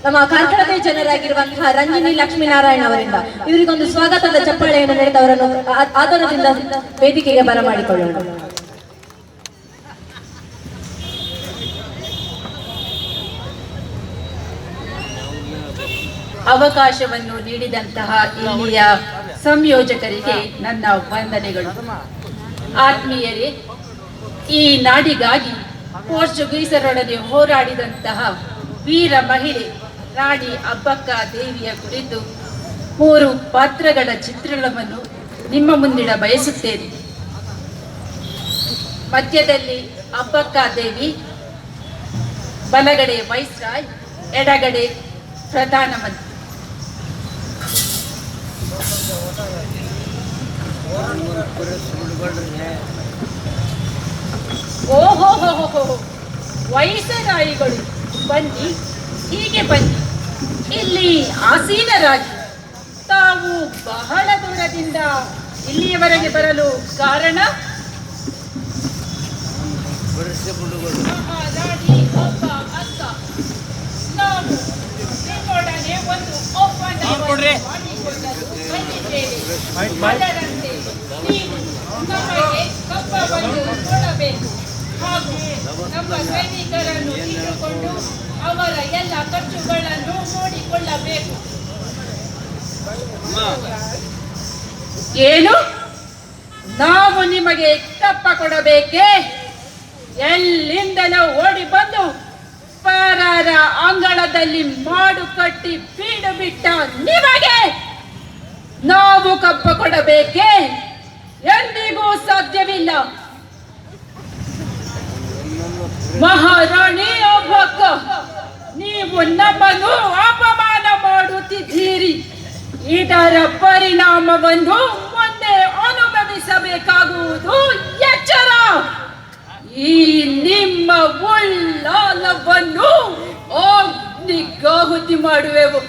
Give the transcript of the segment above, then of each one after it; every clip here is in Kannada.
ನಮ್ಮ ಕಾರ್ಕಳದ ಜನರಾಗಿರುವಂತಹ ರಂಜಿನಿ ಲಕ್ಷ್ಮೀನಾರಾಯಣ ಅವರಿಂದ ಇವರಿಗೊಂದು ಸ್ವಾಗತದ ಚಪ್ಪಾಳೆಯನ್ನು ನೀಡಿದವರನ್ನು ಆದರದಿಂದ ವೇದಿಕೆಗೆ ಬರಮಾಡಿಕೊಳ್ಳೋಣ. ಅವಕಾಶವನ್ನು ನೀಡಿದಂತಹ ಇಲ್ಲಿಯ ಸಂಯೋಜಕರಿಗೆ ನನ್ನ ವಂದನೆಗಳು. ಆತ್ಮೀಯರೇ, ಈ ನಾಡಿಗಾಗಿ ಪೋರ್ಚುಗೀಸರೊಡನೆ ಹೋರಾಡಿದಂತಹ ವೀರ ಮಹಿಳೆ ರಾಣಿ ಅಬ್ಬಕ್ಕ ದೇವಿಯ ಕುರಿತು 3 ಪಾತ್ರಗಳ ಚಿತ್ರಣವನ್ನು ನಿಮ್ಮ ಮುಂದಿಡ ಬಯಸುತ್ತೇನೆ. ಮಧ್ಯದಲ್ಲಿ ಅಬ್ಬಕ್ಕ ದೇವಿ, ಬಲಗಡೆ ವೈಸ್ರಾಯ್, ಎಡಗಡೆ ಪ್ರಧಾನಮಂತ್ರಿ. ಓಹೋ ವೈಸರಾಯಿಗಳು ಬನ್ನಿ, ಹೀಗೆ ಬನ್ನಿ, ಇಲ್ಲಿ ಆಸೀನರಾಗಿ. ತಾವು ಬಹಳ ದೂರದಿಂದ ಇಲ್ಲಿಯವರೆಗೆ ಬರಲು ಕಾರಣ? ಮಹಾರಾಣಿ ಒಬ್ಬ ಅಕ್ಕ, ನಾವು ನಿಮ್ಮೊಡನೆ ಒಂದು ಒಪ್ಪಂದವನ್ನು ಮಾಡಿಕೊಳ್ಳಲು ಬಂದಿದ್ದೇವೆ. ಅದರಂತೆ ನೀವು ನಮಗೆ ಕಪ್ಪವನ್ನು ಕೊಡಬೇಕು ಹಾಗೂ ನಮ್ಮ ಸೈನಿಕರನ್ನು ಇಟ್ಟುಕೊಂಡು ಅವರ ಎಲ್ಲ ಖರ್ಚುಗಳನ್ನು ನೋಡಿಕೊಳ್ಳಬೇಕು. ಏನು? ನಾವು ನಿಮಗೆ ಕಪ್ಪ ಕೊಡಬೇಕೇ? ಎಲ್ಲಿಂದಲೋ ಓಡಿ ಬಂದು ಪರರ ಅಂಗಳದಲ್ಲಿ ಮಾಡು ಕಟ್ಟಿ ಬೀಡು ಬಿಟ್ಟ ನಿಮಗೆ ನಾವು ಕಪ್ಪ ಕೊಡಬೇಕೇ? ಎಂದಿಗೂ ಸಾಧ್ಯವಿಲ್ಲ. ಮಹಾರಾಣಿ ಅಬ್ಬಕ್ಕ, ನೀವು ನಮ್ಮನ್ನು ಅಪಮಾನ ಮಾಡುತ್ತಿದ್ದೀರಿ. ಇದರ ಪರಿಣಾಮವನ್ನು ಮುಂದೆ ಅನುಭವಿಸಬೇಕಾಗುವುದು ಎಚ್ಚರ. ಈ ನಿಮ್ಮ ಉಳ್ಳಾಲವನ್ನು ಅಗ್ನಿಗಾಹುತಿ ಮಾಡುವೆವು.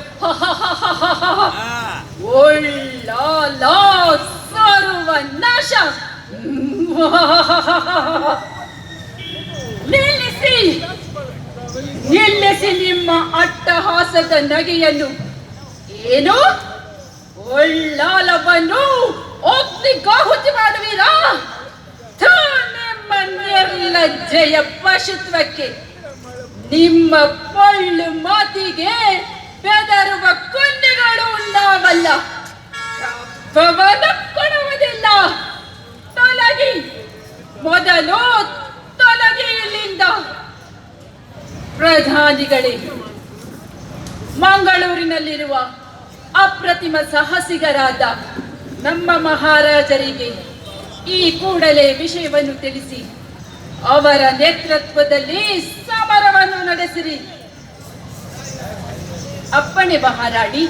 ಉಳ್ಳಾಲ ಸರ್ವನಾಶ. ನಿಲ್ಲಿಸಿ ನಿಲ್ಲಿಸಿ ನಿಮ್ಮ ಅಟ್ಟಹಾಸದ ನಗೆಯನ್ನು. ಏನು? ಉಳ್ಳಾಲವನ್ನು ಅಗ್ನಿಗಾಹುತಿ ಮಾಡುವಿರಾ? ನಿಮ್ಮ ನಿರ್ಲಜ್ಜೆಯ ಪಶುತ್ವಕ್ಕೆ, ನಿಮ್ಮ ಪೊಳ್ಳು ಮಾತಿಗೆ ಬೆದರುವ ಕುಂದಿಗಳು ನಾವಲ್ಲ. ಕೊಡುವುದಿಲ್ಲ. ತೊಲಗಿ, ಮೊದಲು ತೊಲಗಿ ಇಲ್ಲಿಂದ. ಪ್ರಧಾನಿಗಳೇ, ಮಂಗಳೂರಿನಲ್ಲಿರುವ ಅಪ್ರತಿಮ ಸಾಹಸಿಗರಾದ ನಮ್ಮ ಮಹಾರಾಜರಿಗೆ ಈ ಕೂಡಲೇ ವಿಷಯವನ್ನು ತಿಳಿಸಿ ಅವರ ನೇತೃತ್ವದಲ್ಲಿ ಸಮರವನ್ನು ನಡೆಸಿರಿ. ಅಪ್ಪಣೆ ಮಹಾರಾಣಿ.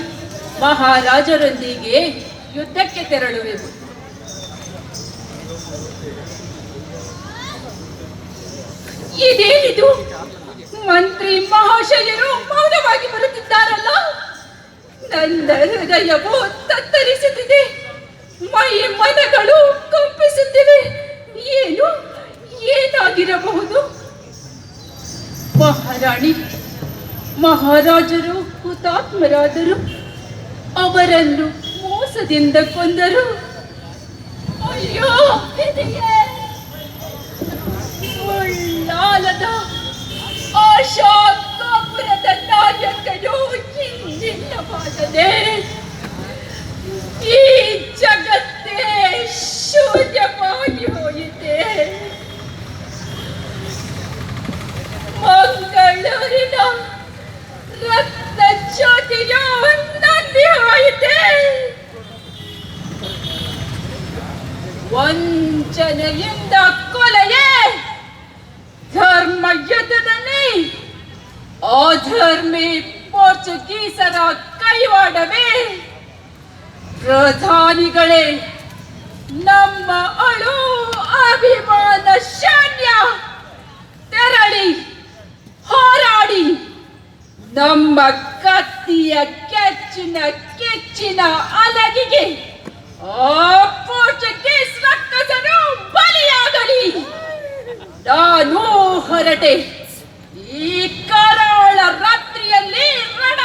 ಮಹಾರಾಜರೊಂದಿಗೆ ಯುದ್ಧಕ್ಕೆ ತೆರಳುವೆವು. ಇದೇನಿದು? ಮಂತ್ರಿ ಮಹಾಶಯರು ಮೌನವಾಗಿ ಬರುತ್ತಿದ್ದಾರಲ್ಲ. ನನ್ನ ಹೃದಯವು ತತ್ತರಿಸುತ್ತಿದೆ, ಮೈ ಮನಗಳು ಕಂಪಿಸುತ್ತಿವೆ. ಏನು? ಏನಾಗಿರಬಹುದು? ಮಹಾರಾಣಿ, ಮಹಾರಾಜರು ಹುತಾತ್ಮರಾದರು. ಅವರನ್ನು ಮೋಸದಿಂದ ಕೊಂದರು. ಅಯ್ಯೋ, ಉಳ್ಳಾಲದ ಆಶಾ ಕಾಪುರದ ನಾಯಕನು ಇನ್ನಿಲ್ಲವಾದರೆ ಈ ಜಗತ್ತೇ ಶೂನ್ಯವಾಗಿ ಹೋಯಿತೆ. ಮಂಗಳೂರಿನ ರಕ್ತ ಜ್ಯೋತಿಯ ನಂದಿ ಹೋಯಿತೆ. ವಂಚನೆಯಿಂದ ಕೊಲೆಯೇ ಧರ್ಮ ಯುದ್ಧದಲ್ಲಿ ಅಧರ್ಮಿ ಪೋರ್ಚುಗೀಸರ ಕೈವಾಡವೇ. ಪ್ರಧಾನಿಗಳೇ, ನಮ್ಮ ಅಳು ಅಭಿಮಾನ ಸೈನ್ಯ ತೆರಳಿ ಹೋರಾಡಿ ನಮ್ಮ ಕತ್ತಿಯ ಕೆಚ್ಚಿನ ಅಲಗಿಗೆ ಆ ಪೋರ್ಚುಗೀಸ್ ರಕ್ಕಸನು ಬಲಿಯಾಗಲಿ. ನಾನು ಹೊರಟೆ. ಈ ಕರಾಳ ರಾತ್ರಿಯಲ್ಲಿ ರಣ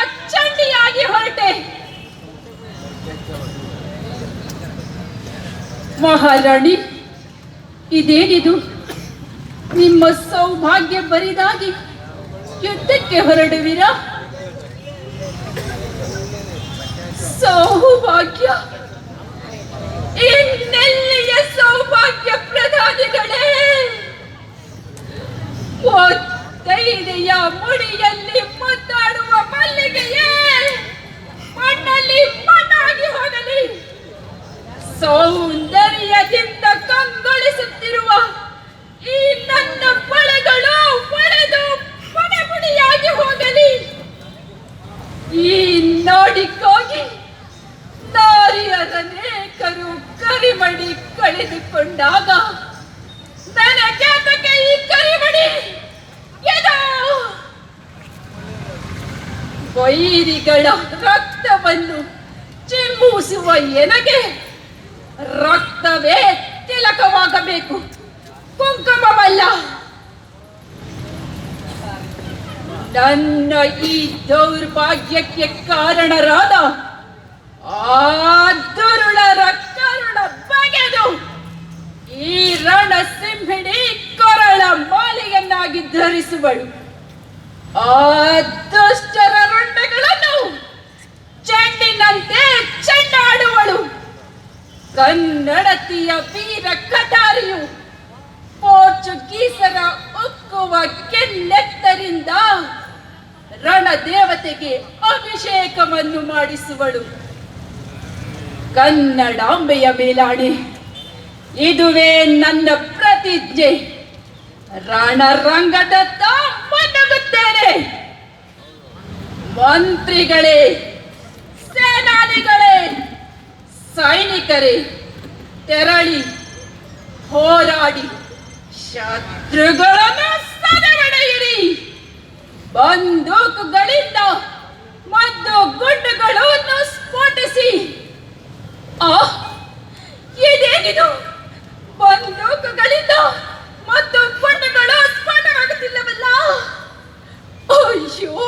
ಮಹಾರಾಣಿ, ಇದೇನಿದು? ನಿಮ್ಮ ಸೌಭಾಗ್ಯ ಬರಿದಾಗಿ ಯುದ್ಧಕ್ಕೆ ಹೊರಡುವಿರಾ? ಸೌಭಾಗ್ಯ? ಇನ್ನೆಲ್ಲಿಯ ಸೌಭಾಗ್ಯ ಪ್ರಧಾನಿಗಳೇ? ಒತ್ತೈದೆಯ ಮುಡಿಯಲ್ಲಿ ಮುದ್ದಾಡುವ ಮಲ್ಲಿಗೆಯೇ ಮಣ್ಣಲ್ಲಿ ಮಣ್ಣಾಗಿ ಹೋಗಲಿ. ಸೌಂದರ್ಯದಿಂದ ಕಂಗೊಳಿಸುತ್ತಿರುವ ಈ ನನ್ನ ಬಳೆಗಳು ಒಡೆದು ಪುಡಿಯಾಗಿ ಹೋಗಲಿ. ಈ ನಾಡಿಗಾಗಿ ನಾರಿಯರನೇಕರು ಕರಿಮಡಿ ಕಳೆದುಕೊಂಡಾಗ ನನಗೆ ಈ ಕರಿಮಡಿ ಏನೋ ವೈರಿಗಳ ರಕ್ತವನ್ನು ಚಿಮ್ಮುಸುವ ಎನಗೆ ರಕ್ತವೇ ತಿಲಕವಾಗಬೇಕು, ಕುಂಕುಮವಲ್ಲ. ನನ್ನ ಈ ದೌರ್ಭಾಗ್ಯಕ್ಕೆ ಕಾರಣರಾದ ಆ ದುರುಳರ ಕರುಣ ಬಗೆದು ಈ ರಣಸಿಂಹಿಣಿ ಕೊರಳ ಮಾಲೆಯನ್ನಾಗಿ ಧರಿಸುವಳು. ಆ ದುಷ್ಟರ ರುಂಡಗಳನ್ನು ಚೆಂಡಿನಂತೆ ಚೆಂಡಾಡುವಳು. ಕನ್ನಡತಿಯ ವೀರ ಕಟಾರಿಯು ಪೋರ್ಚುಗೀಸರ ಉಕ್ಕುವ ಕೆನ್ನೆತ್ತರಿಂದ ರಣದೇವತೆಗೆ ಅಭಿಷೇಕವನ್ನು ಮಾಡಿಸುವಳು. ಕನ್ನಡಾಂಬೆಯ ಮೇಲಾಣೆ, ಇದುವೇ ನನ್ನ ಪ್ರತಿಜ್ಞೆ. ರಣರಂಗದತ್ತ ಮುನ್ನುಗ್ಗುತ್ತೇನೆ. ಮಂತ್ರಿಗಳೇ, ಸೇನಾನಿಗಳೇ, ಸೈನಿಕರೇ, ತೆರಳಿ ಹೋರಾಡಿ ಶತ್ರುಗಳನ್ನು ಸದೆಬಡಿಯಿರಿ. ಬಂದೂಕುಗಳಿಂದ ಮದ್ದು ಗುಂಡುಗಳನ್ನು ಸ್ಫೋಟಿಸಿ. ಇದೇನಿದು? ಬಂದೂಕುಗಳಿಂದ ಮತ್ತು ಗುಂಡುಗಳು ಸ್ಫೋಟವಾಗುತ್ತಿಲ್ಲವಲ್ಲ? ಅಯ್ಯೋ